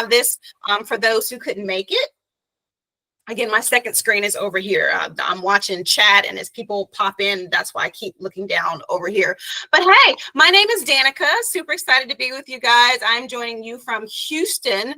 have this for those who couldn't make it. Again, my second screen is over here. I'm watching chat, and as people pop in, that's why I keep looking down over here. But hey, my name is Danica. Super excited to be with you guys. I'm joining you from Houston,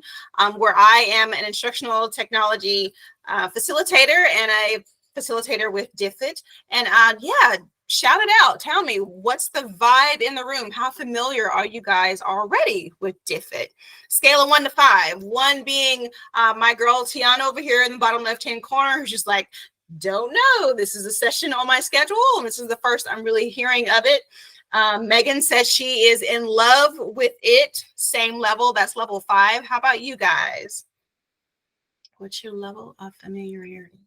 where I am an instructional technology facilitator and a facilitator with Diffit. And yeah, shout it out. Tell me, what's the vibe in the room? How familiar are you guys already with Diffit? Scale of 1 to 5. 1 being my girl Tiana over here in the bottom left-hand corner, who's just like, don't know. This is a session on my schedule, and this is the first I'm really hearing of it. Megan says she is in love with it. Same level. That's level 5. How about you guys? What's your level of familiarity?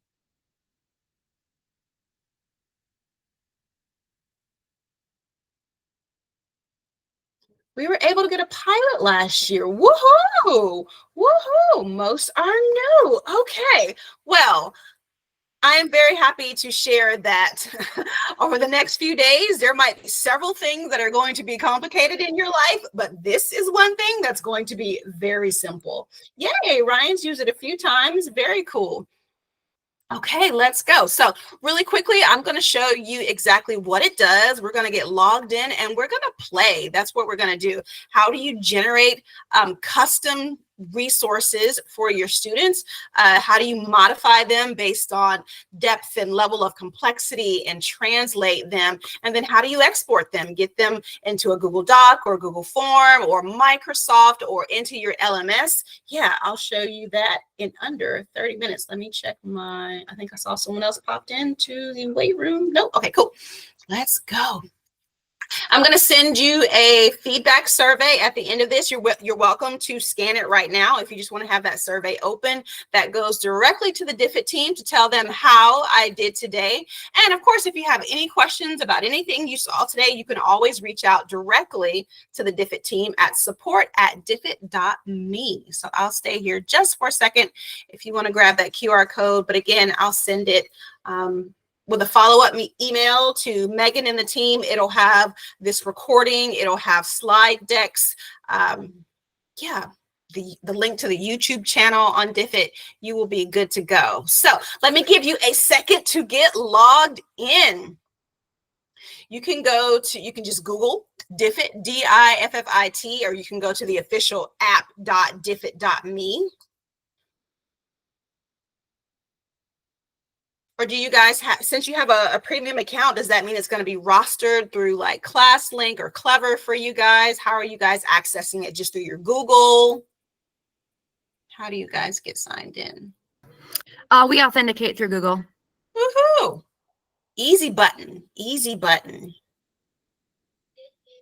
We were able to get a pilot last year. Woohoo! Woohoo! Most are new. Okay. Well, I am very happy to share that over the next few days, there might be several things that are going to be complicated in your life, but this is one thing that's going to be very simple. Yay, Ryan's used it a few times. Very cool. Okay, let's go. So really quickly, I'm going to show you exactly what it does. We're going to get logged in and we're going to play. That's what we're going to do. How do you generate custom resources for your students? How do you modify them based on depth and level of complexity and translate them? And then how do you export them? Get them into a Google Doc or Google Form or Microsoft or into your LMS. Yeah, I'll show you that in under 30 minutes. Let me check I think I saw someone else popped into the weight room. No, okay, cool. Let's go. I'm going to send you a feedback survey at the end of this. You're welcome to scan it right now if you just want to have that survey open. That goes directly to the Diffit team to tell them how I did today. And of course, if you have any questions about anything you saw today, you can always reach out directly to the Diffit team at support@diffit.me. So I'll stay here just for a second if you want to grab that QR code. But again, I'll send it with a follow-up email to Megan and the team. It'll have this recording. It'll have slide decks. Yeah, the link to the YouTube channel on Diffit. You will be good to go. So let me give you a second to get logged in. You can just Google Diffit, Diffit, or you can go to the official app.diffit.me. Or do you guys have, since you have a premium account, does that mean it's going to be rostered through like ClassLink or Clever for you guys? How are you guys accessing it? Just through your Google? How do you guys get signed in? We authenticate through Google. Woohoo! Easy button, easy button.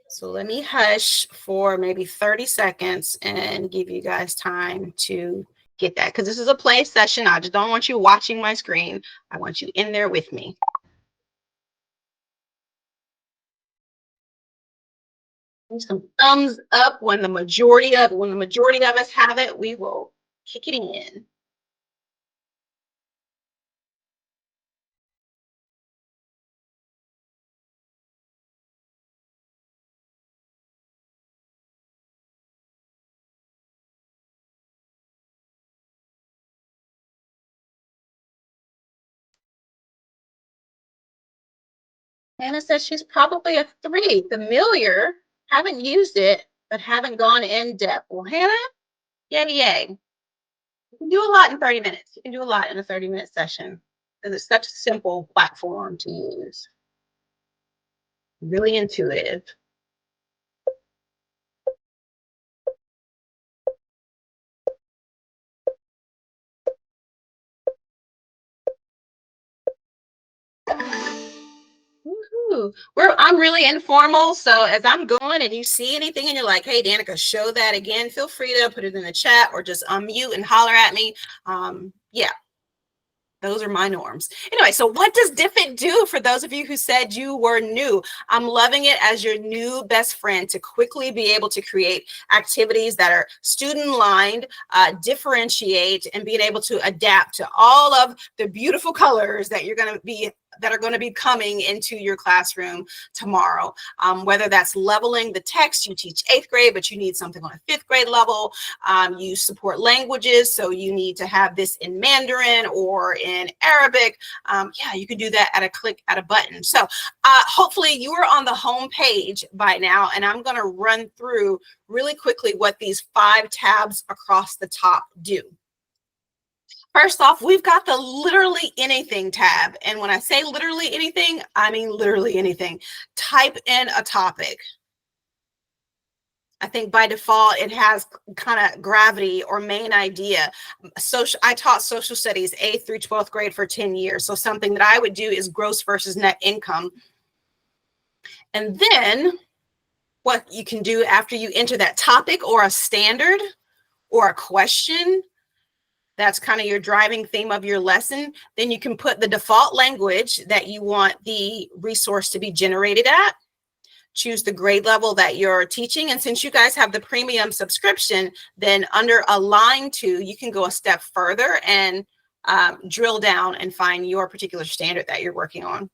So let me hush for maybe 30 seconds and give you guys time to get that, because this is a play session. I just don't want you watching my screen. I want you in there with me. Some thumbs up when the majority of us have it. We will kick it in. Hannah says she's probably a 3. Familiar, haven't used it, but haven't gone in depth. Well, Hannah, yay. You can do a lot in 30 minutes. You can do a lot in a 30-minute session because it's such a simple platform to use. Really intuitive. I'm really informal, so as I'm going and you see anything and you're like, hey, Danica, show that again, feel free to put it in the chat or just unmute and holler at me. Yeah, those are my norms. Anyway, so what does Diffit do for those of you who said you were new? I'm loving it as your new best friend to quickly be able to create activities that are student-aligned, differentiate, and being able to adapt to all of the beautiful colors that you're going to be that are going to be coming into your classroom tomorrow. Whether that's leveling the text, you teach 8th grade, but you need something on a 5th grade level. You support languages, so you need to have this in Mandarin or in Arabic. Yeah, you can do that at a click at a button. So hopefully you are on the home page by now, and I'm going to run through really quickly what these 5 tabs across the top do. First off, we've got the literally anything tab. And when I say literally anything, I mean literally anything. Type in a topic. I think by default, it has kind of gravity or main idea. I taught social studies 8th through 12th grade for 10 years. So something that I would do is gross versus net income. And then what you can do after you enter that topic or a standard or a question, that's kind of your driving theme of your lesson, then you can put the default language that you want the resource to be generated at, choose the grade level that you're teaching. And since you guys have the premium subscription, then under Align To, you can go a step further and drill down and find your particular standard that you're working on.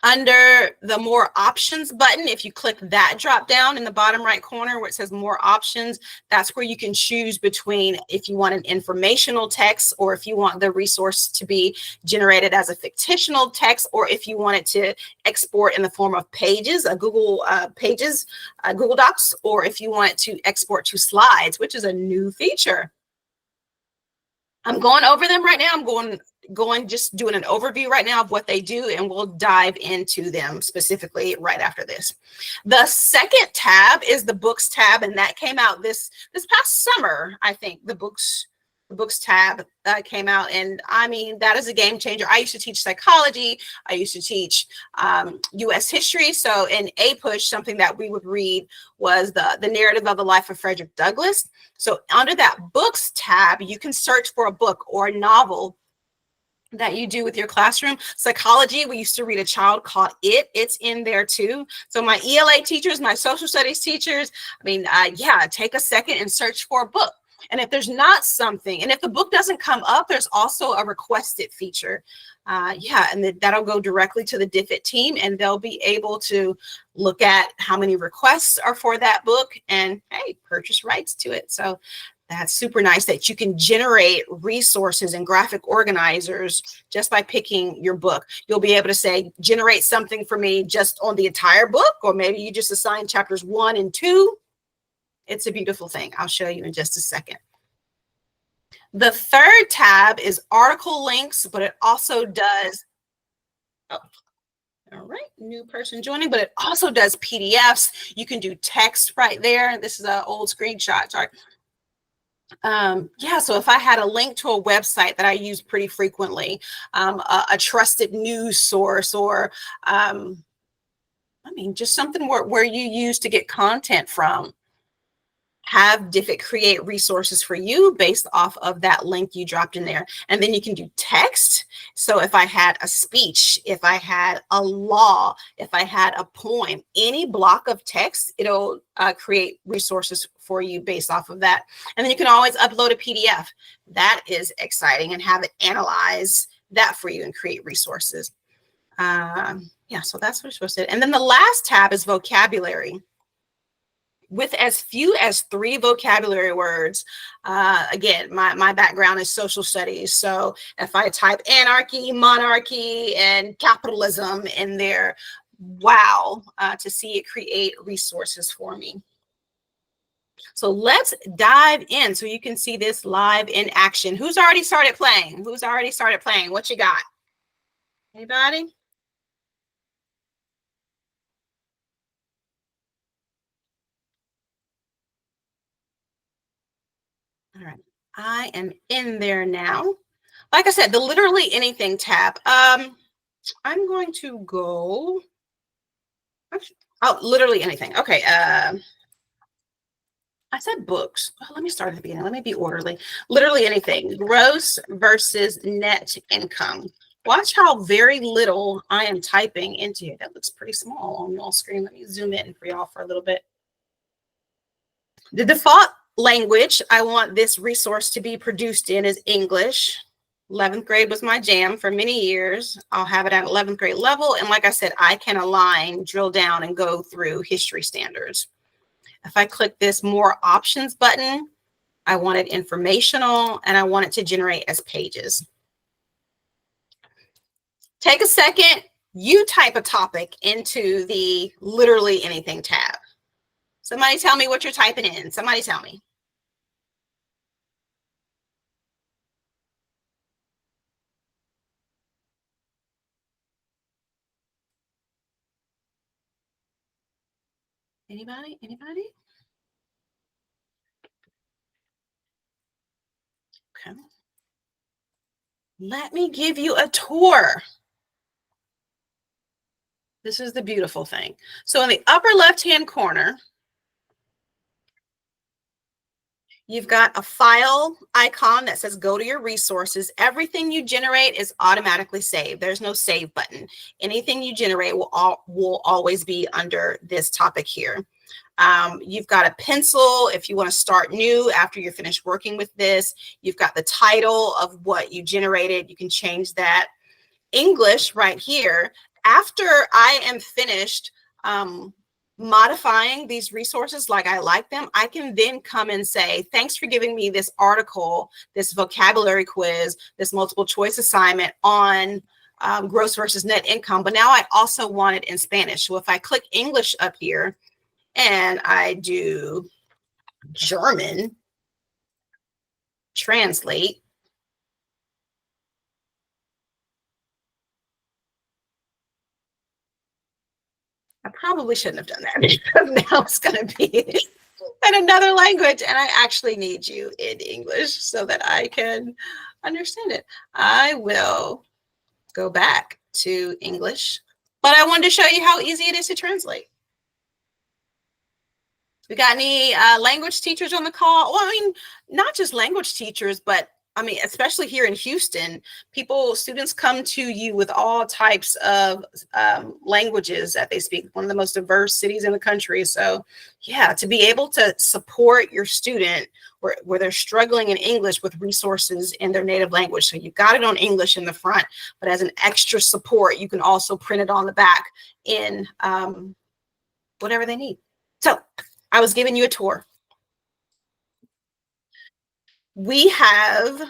Under the more options button, if you click that drop down in the bottom right corner where it says more options, that's where you can choose between if you want an informational text or if you want the resource to be generated as a fictional text, or if you want it to export in the form of pages, a Google Pages, Google Docs, or if you want it to export to slides, which is a new feature. I'm going over them right now. I'm going just doing an overview right now of what they do, and we'll dive into them specifically right after this. The second tab is the books tab, and that came out this past summer. I think the books tab came out, and I mean, that is a game changer. I used to teach psychology. I used to teach US history. So in APUSH, something that we would read was the narrative of the life of Frederick Douglass. So under that books tab, you can search for a book or a novel that you do with your classroom. Psychology, we used to read a child called It's in there too. So my ELA teachers, my social studies teachers, I mean, yeah, take a second and search for a book. And if there's not something, and if the book doesn't come up, there's also a requested feature. Yeah, and that'll go directly to the Diffit team, and they'll be able to look at how many requests are for that book and, hey, purchase rights to it. So that's super nice that you can generate resources and graphic organizers just by picking your book. You'll be able to say, generate something for me just on the entire book, or maybe you just assign chapters 1 and 2. It's a beautiful thing. I'll show you in just a second. The third tab is article links, but it also does, oh, all right, new person joining, but it also does PDFs. You can do text right there. This is an old screenshot, sorry. Yeah, so if I had a link to a website that I use pretty frequently, a trusted news source, or I mean, just something where you use to get content from, have Diffit create resources for you based off of that link you dropped in there. And then you can do text. So if I had a speech, if I had a law, if I had a poem, any block of text, it'll create resources for you based off of that. And then you can always upload a PDF. That is exciting, and have it analyze that for you and create resources. Yeah, so that's what you're supposed to do. And then the last tab is vocabulary. With as few as 3 vocabulary words. Again, my background is social studies. So if I type anarchy, monarchy, and capitalism in there, wow, to see it create resources for me. So let's dive in so you can see this live in action. Who's already started playing? Who's already started playing? What you got? Anybody? All right, I am in there now. Like I said, the literally anything tab. I'm going to go. Oh, literally anything. Okay. I said books. Well, let me start at the beginning. Let me be orderly. Literally anything. Gross versus net income. Watch how very little I am typing into here. That looks pretty small on your screen. Let me zoom in for y'all for a little bit. The default language I want this resource to be produced in is English. 11th grade was my jam for many years. I'll have it at 11th grade level. And like I said, I can align, drill down, and go through history standards. If I click this more options button, I want it informational and I want it to generate as pages. Take a second, you type a topic into the literally anything tab. Somebody tell me what you're typing in. Somebody tell me. Anybody? Anybody? Okay. Let me give you a tour. This is the beautiful thing. So in the upper left-hand corner, you've got a file icon that says go to your resources. Everything you generate is automatically saved. There's no save button. Anything you generate will always be under this topic here. You've got a pencil if you want to start new after you're finished working with this. You've got the title of what you generated. You can change that. English right here. After I am finished modifying these resources like I like them, I can then come and say, thanks for giving me this article, this vocabulary quiz, this multiple choice assignment on gross versus net income. But now I also want it in Spanish. So if I click English up here and I do German, translate, I probably shouldn't have done that because now it's going to be in another language and I actually need you in English so that I can understand it. I will go back to English, but I wanted to show you how easy it is to translate. We got any language teachers on the call? Well, I mean, not just language teachers, but I mean, especially here in Houston, students come to you with all types of languages that they speak, one of the most diverse cities in the country. So yeah, to be able to support your student where they're struggling in English with resources in their native language. So you got it on English in the front, but as an extra support, you can also print it on the back in whatever they need. So I was giving you a tour. We have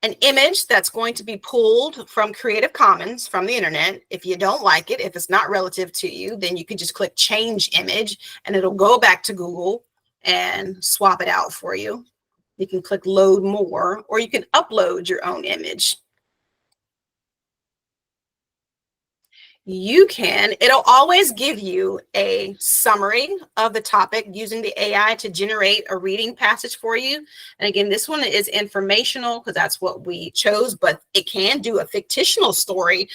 an image that's going to be pulled from Creative Commons from the internet. If you don't like it, if it's not relative to you, then you can just click change image and it'll go back to Google and swap it out for you. You can click load more, or you can upload your own image. It'll always give you a summary of the topic using the AI to generate a reading passage for you. And again, this one is informational because that's what we chose, but it can do a fictional story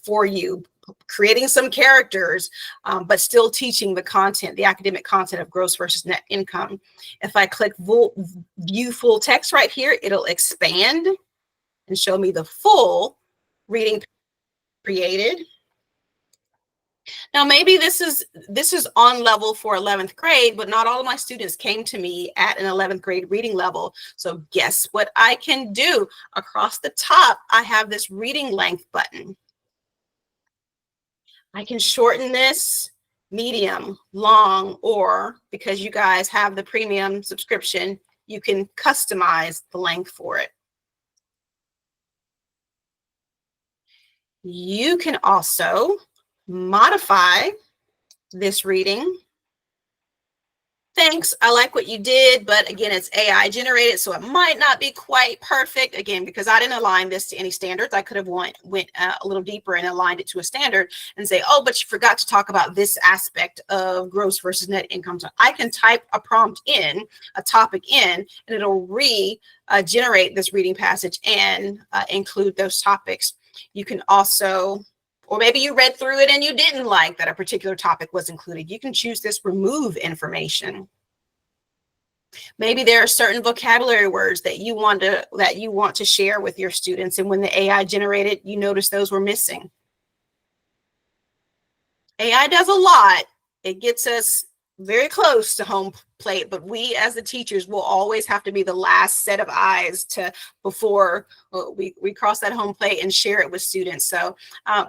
for you, creating some characters, but still teaching the content, the academic content of gross versus net income. If I click view full text right here, it'll expand and show me the full reading created. Now, maybe this is on level for 11th grade, but not all of my students came to me at an 11th grade reading level. So guess what I can do? Across the top, I have this reading length button. I can shorten this, medium, long, or because you guys have the premium subscription, you can customize the length for it. You can also modify this reading. Thanks, I like what you did, but again, it's AI generated, so it might not be quite perfect. Again, because I didn't align this to any standards, I could have went a little deeper and aligned it to a standard and say, oh, but you forgot to talk about this aspect of gross versus net income. So I can type a prompt in, a topic in, and it'll generate this reading passage and include those topics. You can also, or maybe you read through it and you didn't like that a particular topic was included. You can choose this remove information. Maybe there are certain vocabulary words that you want to share with your students, and when the AI generated, you notice those were missing. AI does a lot. It gets us very close to home plate, but we as the teachers will always have to be the last set of eyes to before we cross that home plate and share it with students. So,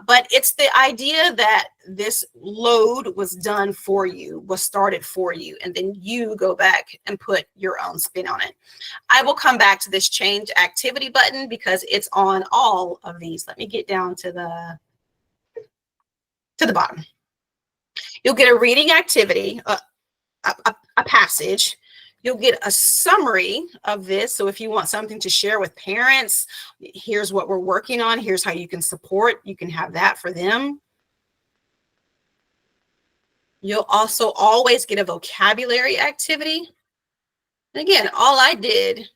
but it's the idea that this load was done for you, was started for you, and then you go back and put your own spin on it. I will come back to this change activity button because it's on all of these. Let me get down to the bottom. You'll get a reading activity, a passage. You'll get a summary of this. So if you want something to share with parents, here's what we're working on. Here's how you can support. You can have that for them. You'll also always get a vocabulary activity. And again, all I did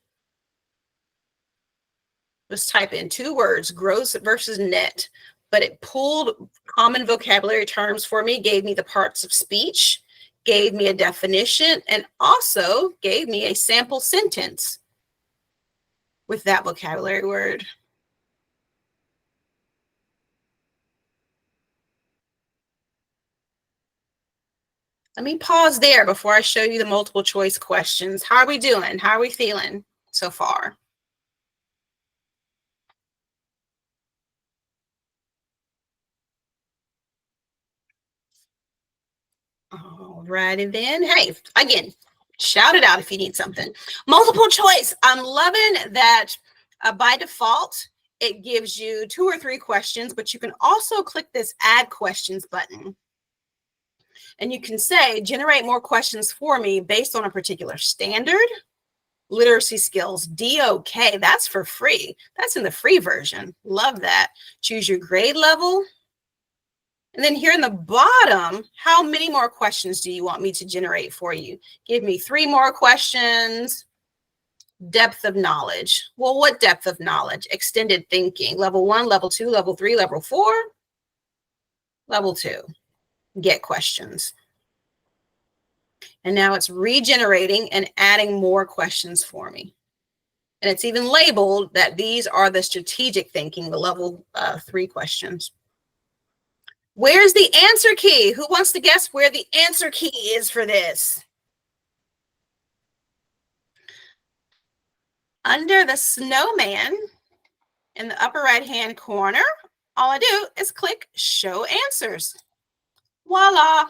was type in 2 words, gross versus net, but it pulled common vocabulary terms for me, gave me the parts of speech, gave me a definition, and also gave me a sample sentence with that vocabulary word. Let me pause there before I show you the multiple choice questions. How are we doing? How are we feeling so far? All righty then. Hey, again, shout it out if you need something. Multiple choice. I'm loving that by default, it gives you 2 or 3 questions, but you can also click this add questions button. And you can say, generate more questions for me based on a particular standard, literacy skills, DOK. That's for free. That's in the free version. Love that. Choose your grade level. And then here in the bottom, how many more questions do you want me to generate for you? Give me 3 more questions. Depth of knowledge. Well, what depth of knowledge? Extended thinking. Level 1, level 2, level 3, level 4, level 2. Get questions. And now it's regenerating and adding more questions for me. And it's even labeled that these are the strategic thinking, the level 3 questions. Where's the answer key? Who wants to guess where the answer key is for this? Under the snowman in the upper right-hand corner, all I do is click Show Answers. Voila.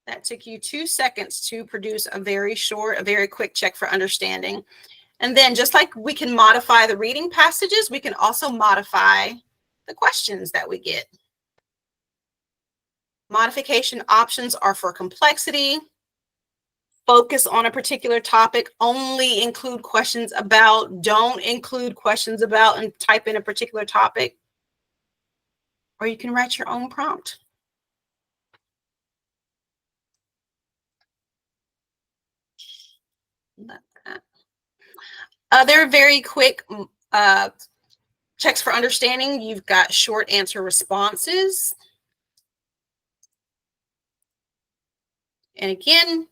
That took you 2 seconds to produce a very quick check for understanding. And then just like we can modify the reading passages, we can also modify the questions that we get. Modification options are for complexity, focus on a particular topic, only include questions about, don't include questions about, and type in a particular topic. Or you can write your own prompt. Other very quick checks for understanding. You've got short answer responses. And again,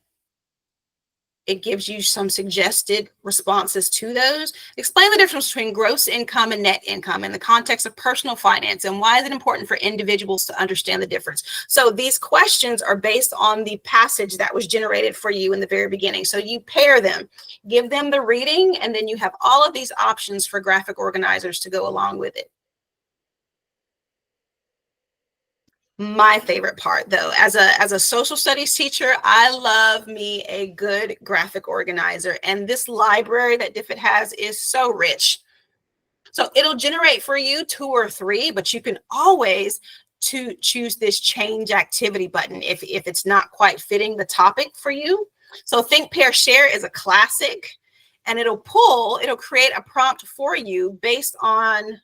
it gives you some suggested responses to those. Explain the difference between gross income and net income in the context of personal finance, and why is it important for individuals to understand the difference? So these questions are based on the passage that was generated for you in the very beginning. So you pair them, give them the reading, and then you have all of these options for graphic organizers to go along with it. My favorite part, though, as a social studies teacher, I love me a good graphic organizer, and this library that Diffit has is so rich. So it'll generate for you 2 or 3, but you can always choose this change activity button if it's not quite fitting the topic for you. So Think, Pair, Share is a classic, and it'll create a prompt for you based on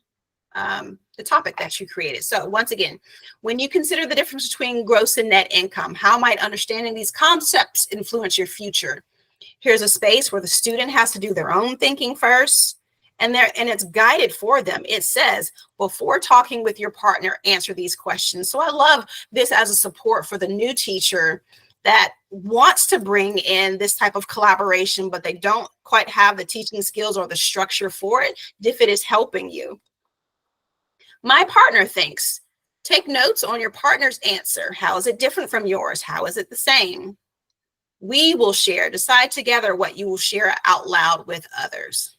the topic that you created. So once again, when you consider the difference between gross and net income, how might understanding these concepts influence your future? Here's a space where the student has to do their own thinking first, and it's guided for them. It says, before talking with your partner, answer these questions. So I love this as a support for the new teacher that wants to bring in this type of collaboration, but they don't quite have the teaching skills or the structure for it. Diffit is helping you. My partner thinks. Take notes on your partner's answer. How is it different from yours? How is it the same? We will share. Decide together what you will share out loud with others.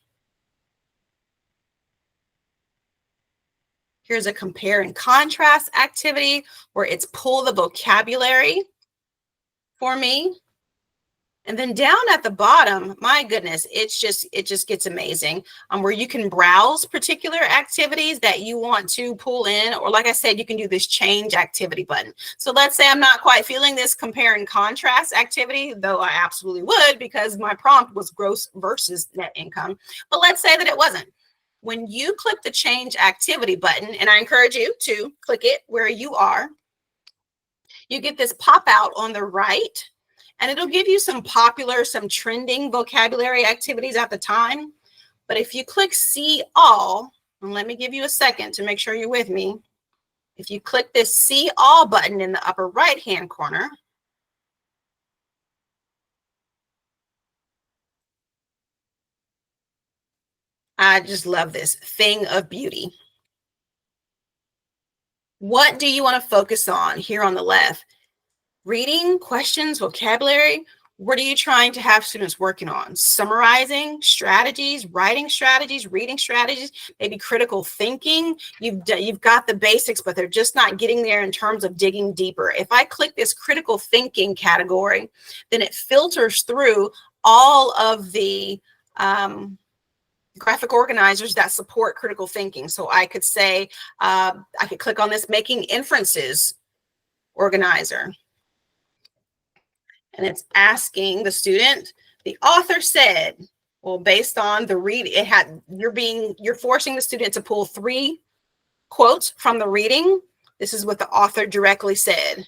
Here's a compare and contrast activity where it's pull the vocabulary for me. And then down at the bottom, my goodness, it just gets amazing, where you can browse particular activities that you want to pull in, or like I said, you can do this change activity button. So let's say I'm not quite feeling this compare and contrast activity, though I absolutely would because my prompt was gross versus net income. But let's say that it wasn't. When you click the change activity button, and I encourage you to click it where you are, you get this pop out on the right. And it'll give you some popular, some trending vocabulary activities at the time. But if you click see all, and let me give you a second to make sure you're with me. If you click this see all button in the upper right-hand corner, I just love this thing of beauty. What do you want to focus on here on the left? Reading, questions, vocabulary. What are you trying to have students working on? Summarizing strategies, writing strategies, reading strategies, maybe critical thinking. You've got the basics, but they're just not getting there in terms of digging deeper. If I click this critical thinking category, then it filters through all of the graphic organizers that support critical thinking. So I could say, I could click on this making inferences organizer. And it's asking the student, the author said, well, based on the read, you're forcing the student to pull 3 quotes from the reading. This is what the author directly said.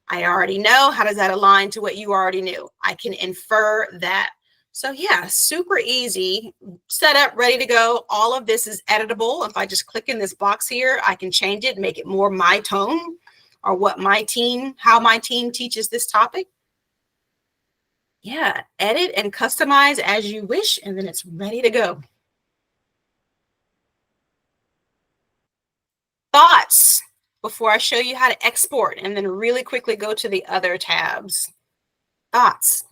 I already know. How does that align to what you already knew? I can infer that. So yeah, super easy, set up, ready to go. All of this is editable. If I just click in this box here, I can change it, make it more my tone or how my team teaches this topic. Yeah, edit and customize as you wish, and then it's ready to go. Thoughts before I show you how to export, and then really quickly go to the other tabs. Thoughts.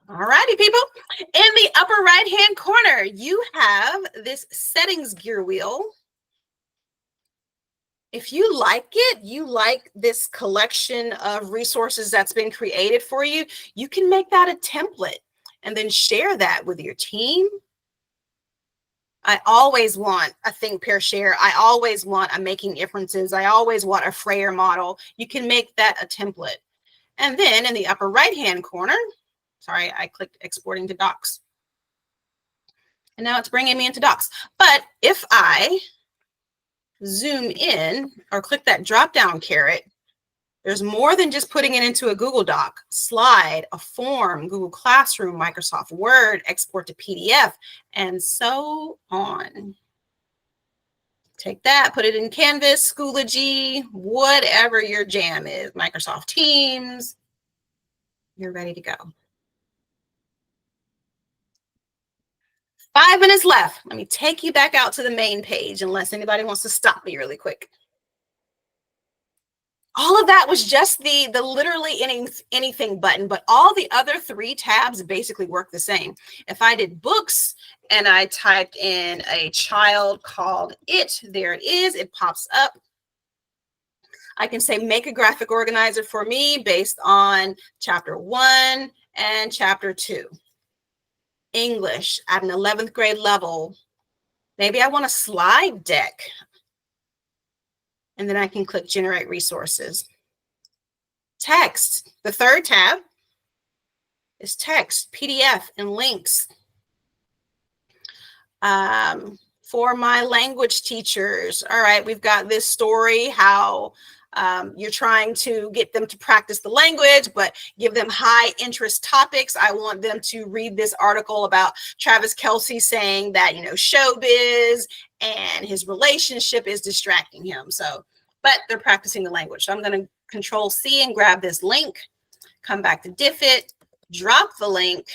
All righty, people. In the upper right-hand corner, you have this settings gear wheel. If you like it, you like this collection of resources that's been created for you, you can make that a template and then share that with your team. I always want a think, pair, share. I always want a making inferences. I always want a Freyer model. You can make that a template. And then in the upper right-hand corner, sorry, I clicked exporting to docs. And now it's bringing me into docs. But if I zoom in or click that drop-down caret, there's more than just putting it into a Google Doc, slide, a form, Google Classroom, Microsoft Word, export to PDF, and so on. Take that, put it in Canvas, Schoology, whatever your jam is, Microsoft Teams, you're ready to go. 5 minutes left. Let me take you back out to the main page unless anybody wants to stop me really quick. All of that was just the literally anything button, but all the other 3 tabs basically work the same. If I did books and I typed in a child called it, there it is, it pops up. I can say make a graphic organizer for me based on chapter 1 and chapter 2. English at an 11th grade level. Maybe I want a slide deck. And then I can click generate resources. Text, the 3rd tab is text, PDF, and links. For my language teachers, all right, we've got this story, how you're trying to get them to practice the language, but give them high interest topics. I want them to read this article about Travis Kelce saying that, showbiz and his relationship is distracting him. So, but they're practicing the language. So I'm going to Control C and grab this link, come back to Diffit, drop the link,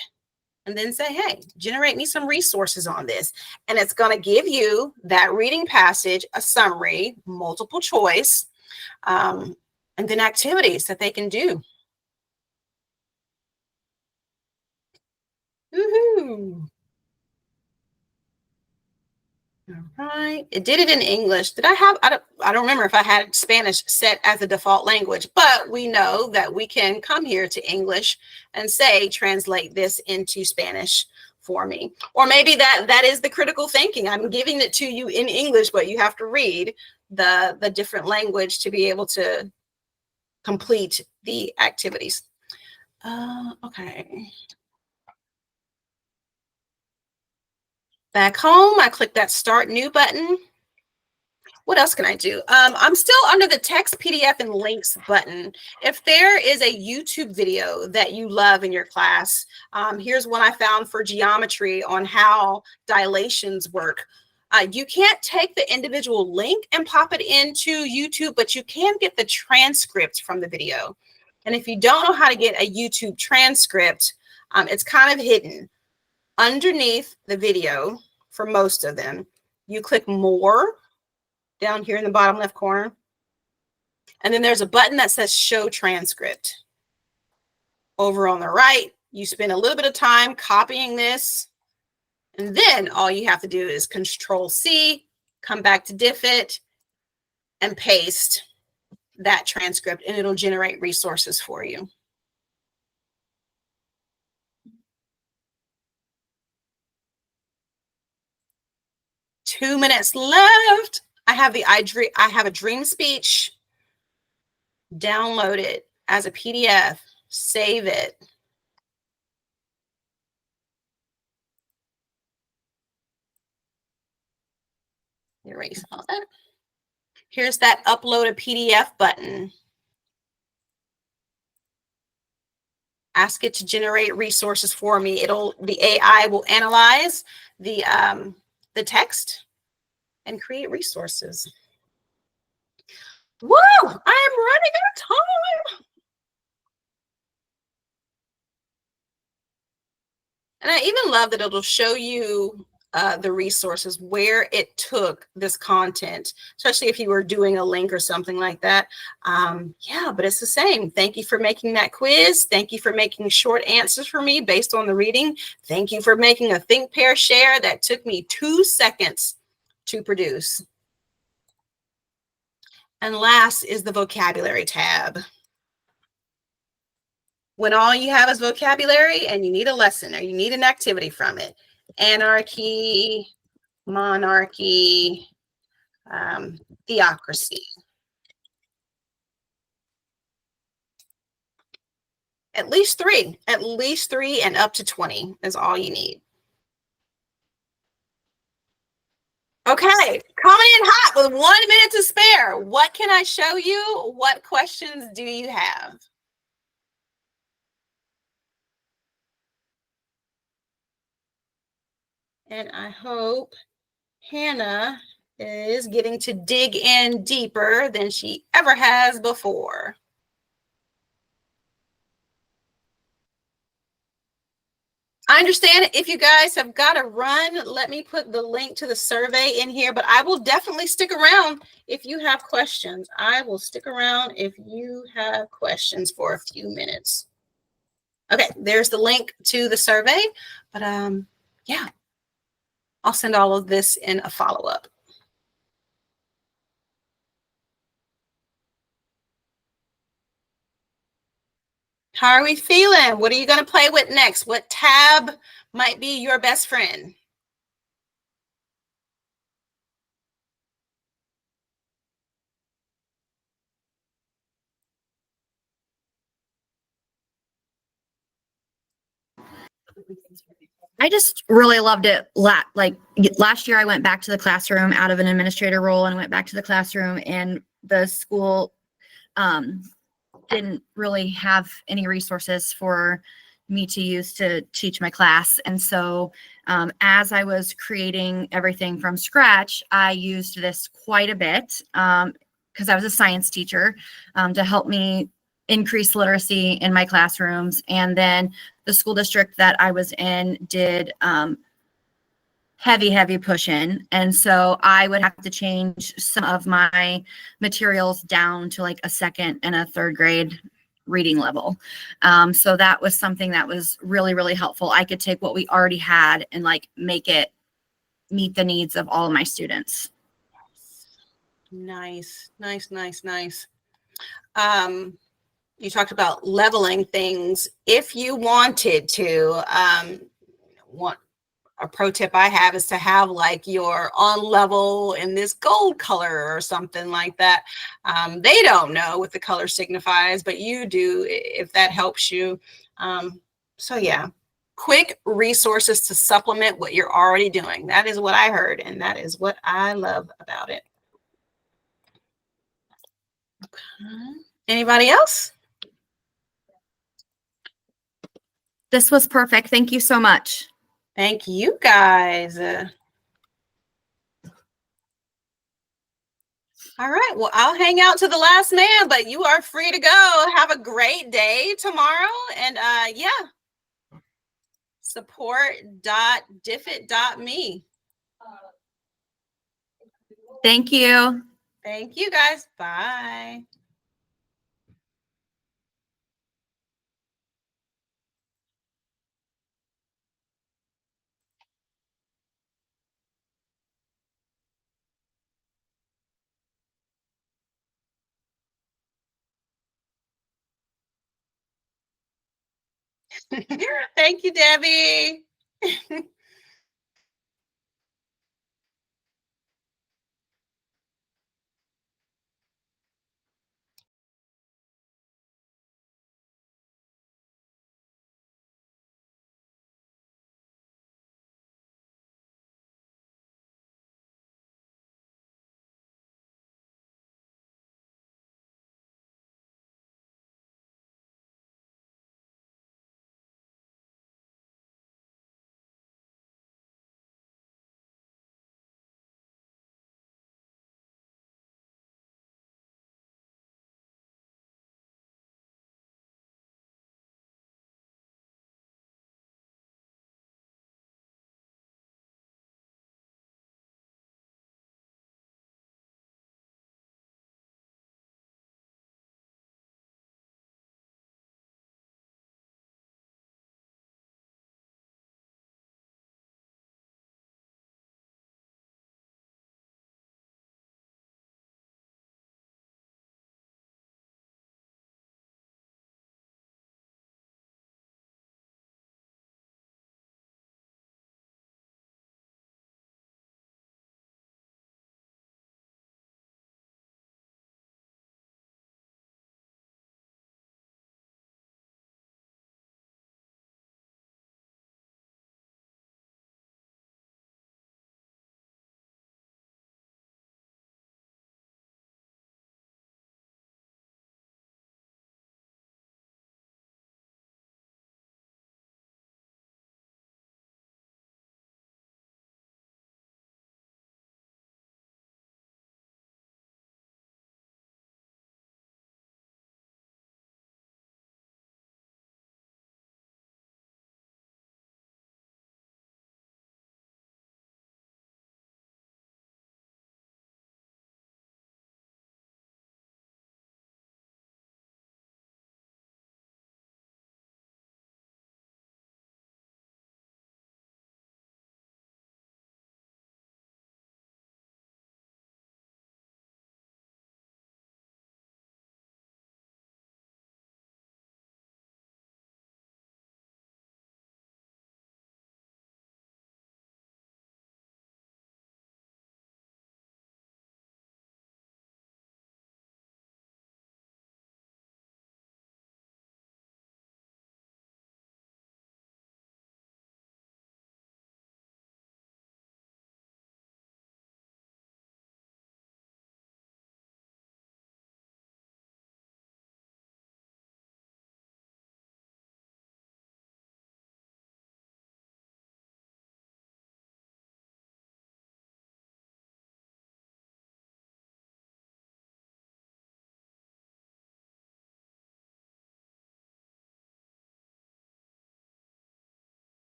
and then say, hey, generate me some resources on this. And it's going to give you that reading passage, a summary, multiple choice, and then activities that they can do. Woohoo! All right. It did it in English. Did I have, I don't remember if I had Spanish set as a default language, but we know that we can come here to English and say, translate this into Spanish for me. Or maybe that is the critical thinking. I'm giving it to you in English, but you have to read the different language to be able to complete the activities. Okay. Back home, I click that Start New button. What else can I do? I'm still under the text, PDF, and links button. If there is a YouTube video that you love in your class, here's one I found for geometry on how dilations work. You can't take the individual link and pop it into YouTube, but you can get the transcript from the video. And if you don't know how to get a YouTube transcript, it's kind of hidden. Underneath the video, for most of them, you click More down here in the bottom left corner. And then there's a button that says Show Transcript. Over on the right, you spend a little bit of time copying this. And then all you have to do is Control-C, come back to Diffit, and paste that transcript, and it'll generate resources for you. Two minutes left. I have a dream speech. Download it as a PDF. Save it. Erase all that. Here's that upload a PDF button. Ask it to generate resources for me. The AI will analyze the text and create resources. Woo! I am running out of time. And I even love that it'll show you the resources where it took this content, especially if you were doing a link or something like that. Yeah, but it's the same. Thank you for making that quiz. Thank you for making short answers for me based on the reading. Thank you for making a think, pair, share that took me 2 seconds to produce. And last is the vocabulary tab. When all you have is vocabulary and you need a lesson or you need an activity from it. Anarchy, monarchy, theocracy. At least three and up to 20 is all you need. Okay, coming in hot with 1 minute to spare. What can I show you? What questions do you have? And I hope Hannah is getting to dig in deeper than she ever has before. I understand if you guys have got to run, let me put the link to the survey in here, but I will definitely stick around if you have questions. I will stick around if you have questions for a few minutes. Okay, there's the link to the survey, but yeah, I'll send all of this in a follow-up. How are we feeling? What are you going to play with next? What tab might be your best friend? I just really loved it. Like last year, I went back to the classroom out of an administrator role and went back to the classroom, and the school didn't really have any resources for me to use to teach my class. And so as I was creating everything from scratch, I used this quite a bit because I was a science teacher to help me increase literacy in my classrooms. And then the school district that I was in did heavy push in. And so I would have to change some of my materials down to like a second and a third grade reading level. So that was something that was really helpful. I could take what we already had and like make it meet the needs of all of my students. Nice. You talked about leveling things. If you wanted to, a pro tip I have is to have like your on level in this gold color or something like that. They don't know what the color signifies, but you do if that helps you. So yeah, quick resources to supplement what you're already doing. That is what I heard, and that is what I love about it. Okay. Anybody else? This was perfect. Thank you so much. Thank you guys. All right. Well, I'll hang out to the last man, but you are free to go. Have a great day tomorrow. And yeah, support.diffit.me. Thank you. Thank you guys. Bye. Thank you, Debbie.